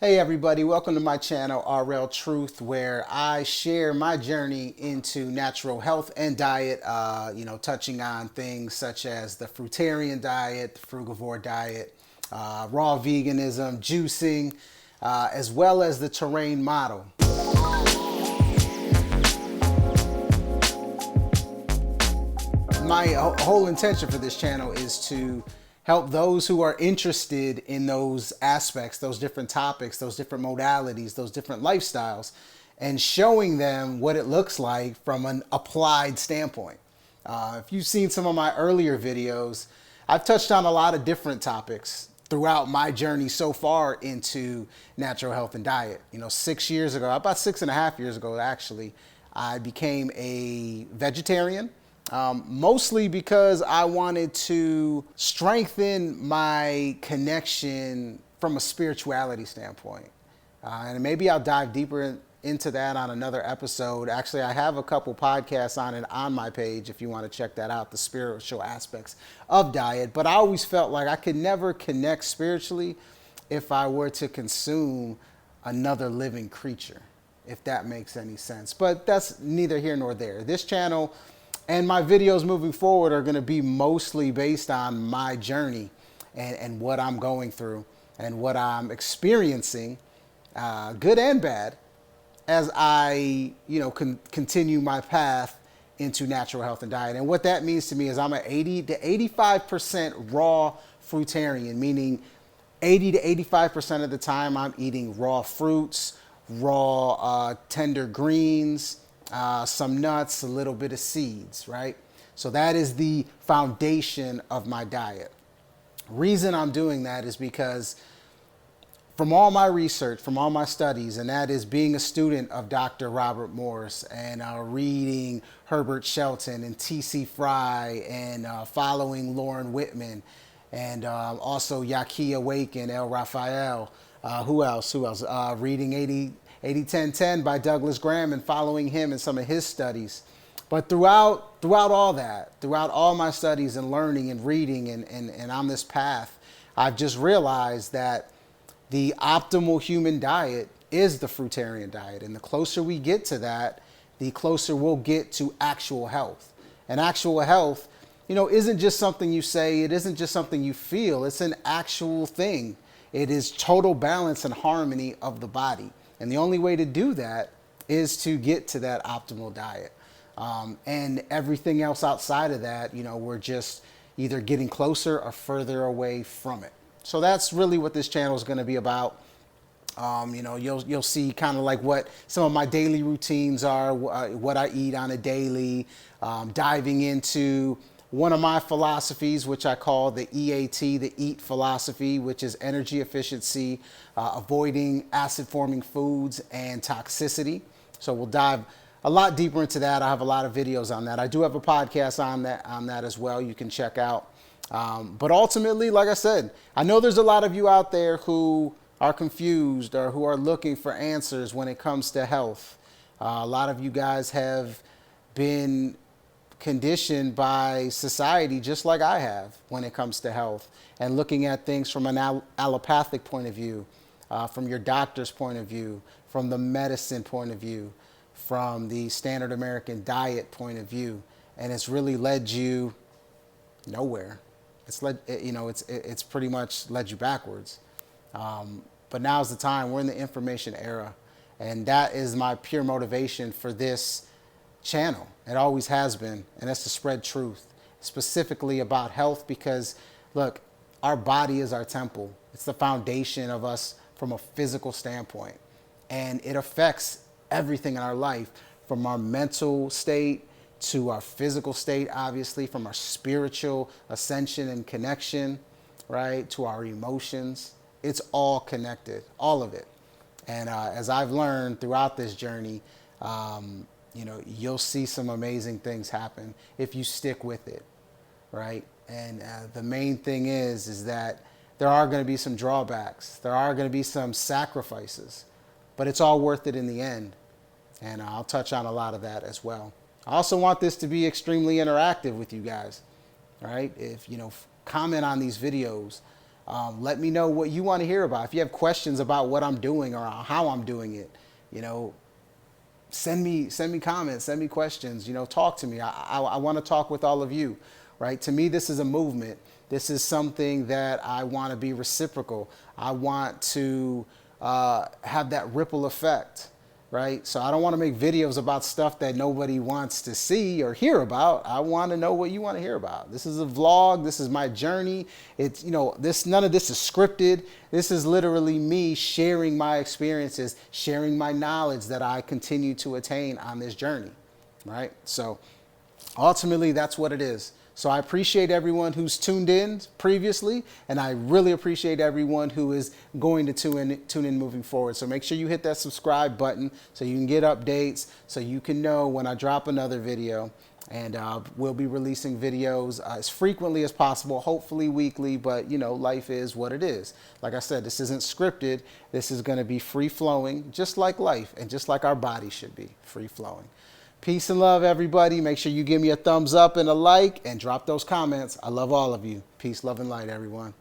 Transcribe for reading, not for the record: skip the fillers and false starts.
Hey everybody, welcome to my channel RL Truth, where I share my journey into natural health and diet, touching on things such as the fruitarian diet, the frugivore diet, raw veganism, juicing, as well as the terrain model. My whole intention for this channel is to help those who are interested in those aspects, those different topics, those different modalities, those different lifestyles, and showing them what it looks like from an applied standpoint. If you've seen some of my earlier videos, I've touched on a lot of different topics throughout my journey so far into natural health and diet. 6 years ago, about 6.5 years ago actually, I became a vegetarian. Mostly because I wanted to strengthen my connection from a spirituality standpoint. And maybe I'll dive deeper into that on another episode. Actually, I have a couple podcasts on it on my page if you want to check that out, the spiritual aspects of diet. But I always felt like I could never connect spiritually if I were to consume another living creature, if that makes any sense. But that's neither here nor there. This channel and my videos moving forward are going to be mostly based on my journey and what I'm going through and what I'm experiencing, good and bad, as I continue my path into natural health and diet. And what that means to me is I'm an 80 to 85% raw fruitarian, meaning 80 to 85% of the time I'm eating raw fruits, raw tender greens, some nuts, a little bit of seeds, right? So that is the foundation of my diet. Reason I'm doing that is because from all my research, from all my studies, and that is being a student of Dr. Robert Morse and reading Herbert Shelton and T.C. Fry and following Lauren Whitman and also Yakia Wake and El Rafael. Who else? Reading 80-10-10 by Douglas Graham and following him in some of his studies. But throughout all that, throughout all my studies and learning and reading and on this path, I've just realized that the optimal human diet is the fruitarian diet. And the closer we get to that, the closer we'll get to actual health. And actual health, isn't just something you say, it isn't just something you feel, it's an actual thing. It is total balance and harmony of the body. And the only way to do that is to get to that optimal diet. And everything else outside of that, we're just either getting closer or further away from it. So that's really what this channel is going to be about. You'll see kind of like what some of my daily routines are, what I eat on a daily, diving into one of my philosophies, which I call the EAT, the EAT philosophy, which is energy efficiency, avoiding acid-forming foods and toxicity. So we'll dive a lot deeper into that. I have a lot of videos on that. I do have a podcast on that as well. You can check out. But ultimately, like I said, I know there's a lot of you out there who are confused or who are looking for answers when it comes to health. A lot of you guys have been conditioned by society just like I have when it comes to health and looking at things from an allopathic point of view, from your doctor's point of view, from the medicine point of view, from the standard American diet point of view, and it's really led you nowhere. It's pretty much led you backwards. But now's the time. We're in the information era, and that is my pure motivation for this channel. It always has been, and that's to spread truth, specifically about health, because look, our body is our temple. It's the foundation of us from a physical standpoint, and it affects everything in our life, from our mental state to our physical state, obviously, from our spiritual ascension and connection, right, to our emotions. It's all connected, all of it. And as I've learned throughout this journey, you'll see some amazing things happen if you stick with it, right? And the main thing is that there are going to be some drawbacks. There are going to be some sacrifices, but it's all worth it in the end. And I'll touch on a lot of that as well. I also want this to be extremely interactive with you guys, right? If, comment on these videos, Let me know what you want to hear about. If you have questions about what I'm doing or how I'm doing it, you know, send me comments, send me questions, you know, talk to me. I want to talk with all of you, right? To me, this is a movement. This is something that I want to be reciprocal. I want to have that ripple effect, right? So I don't want to make videos about stuff that nobody wants to see or hear about. I want to know what you want to hear about. This is a vlog. This is my journey. It's, you know, none of this is scripted. This is literally me sharing my experiences, sharing my knowledge that I continue to attain on this journey, right? So ultimately, that's what it is. So I appreciate everyone who's tuned in previously, and I really appreciate everyone who is going to tune in moving forward. So make sure you hit that subscribe button so you can get updates, so you can know when I drop another video. And we'll be releasing videos as frequently as possible, hopefully weekly, but you know, life is what it is. Like I said, this isn't scripted. This is going to be free flowing, just like life and just like our body should be free flowing. Peace and love, everybody. Make sure you give me a thumbs up and a like and drop those comments. I love all of you. Peace, love, and light, everyone.